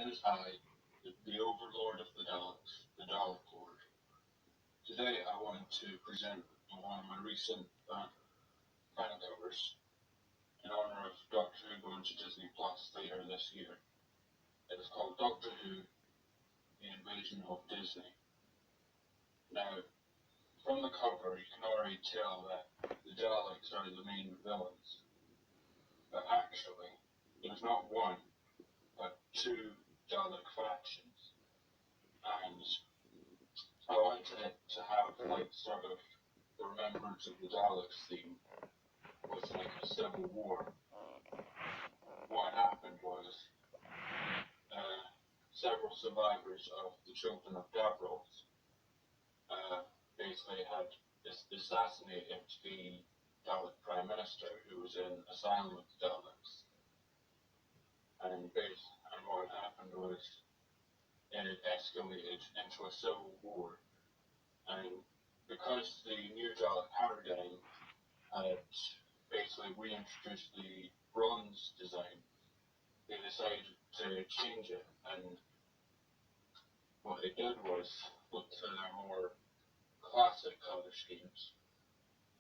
is I, the Overlord of the Daleks, the Dalek Lord. Today I wanted to present one of my recent fan covers in honor of Doctor Who going to Disney Plus later this year. It is called Doctor Who, The Invasion of Disney. Now, from the cover you can already tell that the Daleks are the main villains. But actually, there's not one, but two Dalek factions. And I wanted it to have like sort of the Remembrance of the Daleks theme with like a civil war. What happened was several survivors of the Children of Davros basically had assassinated the Dalek Prime Minister who was in asylum with the Daleks. And what happened was it escalated into a civil war. And because the new Dalek paradigm had basically reintroduced the bronze design, they decided to change it, and what they did was look to their more classic colour schemes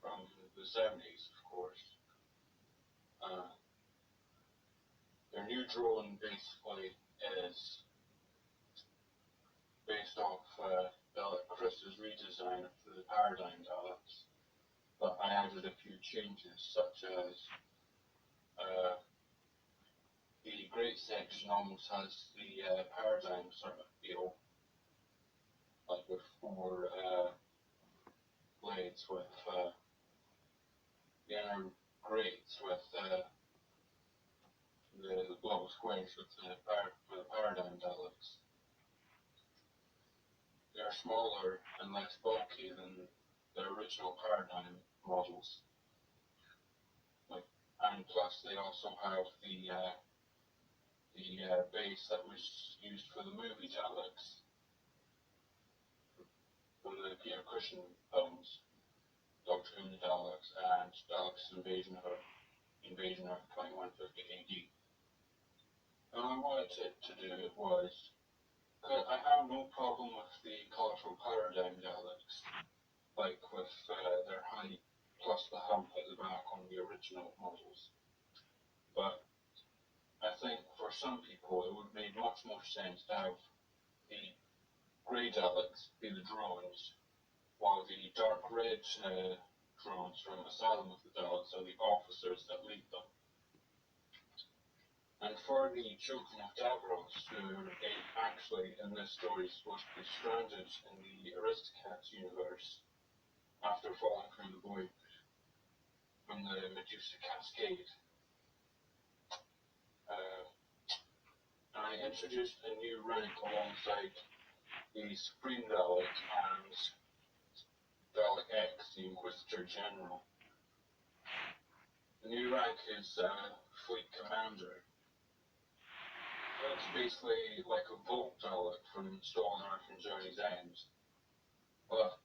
from the 70s, of course. Their new drawing basically is based off Chris's redesign of the Paradigm Daleks, but I added a few changes, such as the great section almost has the Paradigm sort of feel, like with four blades, with the inner grates with the global squares with the Paradigm Daleks. They're smaller and less bulky than the original Paradigm models. And plus they also have the base that was used for the movie Daleks from the Peter Cushing films, Doctor Who and the Daleks, and Daleks Invasion of 2150 AD. And what I wanted it to do was, I have no problem with the colourful Paradigm Daleks, like with their height plus the hump at the back on the original models. But I think for some people it would make much more sense to have the grey Daleks be the drones, while the dark red drones from Asylum of the Daleks are the officers that lead them. And for the Children of Davros, who actually in this story is supposed to be stranded in the Aristocats universe after falling from the void from the Medusa Cascade, I introduced a new rank alongside the Supreme Dalek and Dalek X, the Inquisitor General. The new rank is Fleet Commander. It's basically like a Volt Dalek from Stolen Earth and Journey's End, but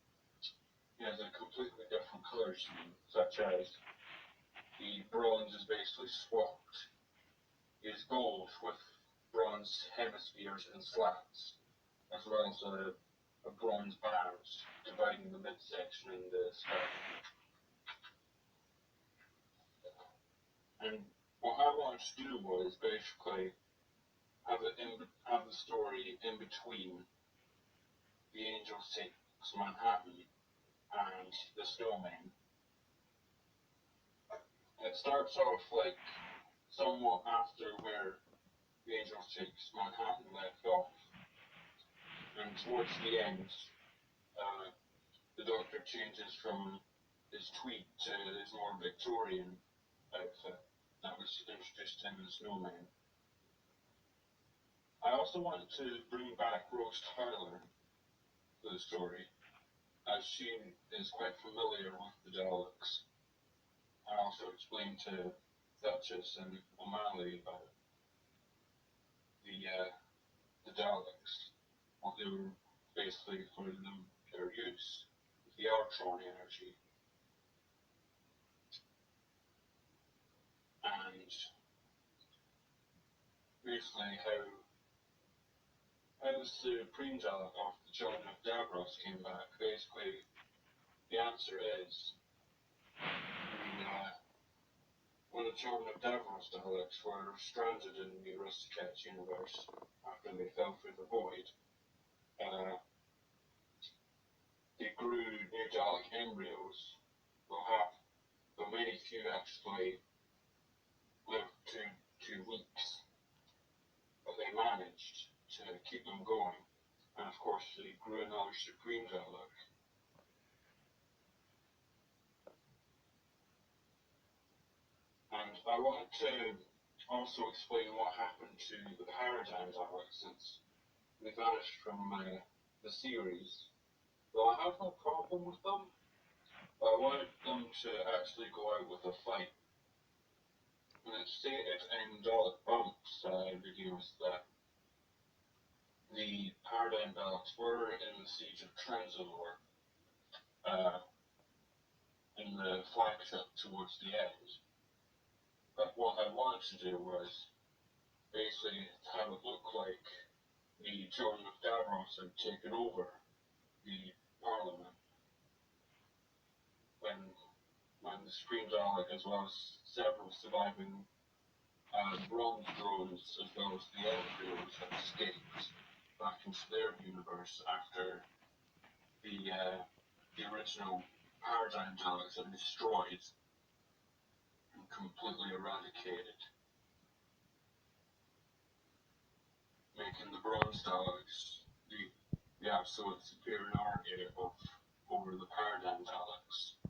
he has a completely different colour scheme, such as the bronze is basically swapped. He is gold with bronze hemispheres and slats, as well as a bronze band dividing the midsection and the skirt. And what I wanted to do was basically have the story in between the Angels Takes Manhattan and the Snowmen. It starts off like somewhat after where the Angels Takes Manhattan left off, and towards the end, the Doctor changes from his tweed to his more Victorian outfit that was introduced to him in Snowmen. I also wanted to bring back Rose Tyler to the story, as she is quite familiar with the Daleks. I also explained to Duchess and O'Malley about the Daleks, what they were basically for their use, the Artron energy. And basically how how the Supreme Dalek of the Children of Davros came back, basically, the answer is when the Children of Davros Daleks were stranded in the Aristocats universe after they fell through the void, they grew new Dalek embryos. Though many few actually lived two weeks, but they managed to keep them going. And of course, they grew another Supreme Dalek. And I want to also explain what happened to the Paradigm Dalek since they vanished from the series. Though I have no problem with them, but I wanted them to actually go out with a fight. And it's stated in Dalek Bumps videos that the Paradigm Daleks were in the Siege of Trenzalore in the flagship towards the end. But what I wanted to do was basically have it look like the Children of Davros had taken over the Parliament when the Supreme Dalek, as well as several surviving bronze drones, as well as the embryos, had escaped back into their universe after the original Paradigm Daleks had destroyed and completely eradicated, making the bronze Daleks the absolute superiority over the Paradigm Daleks.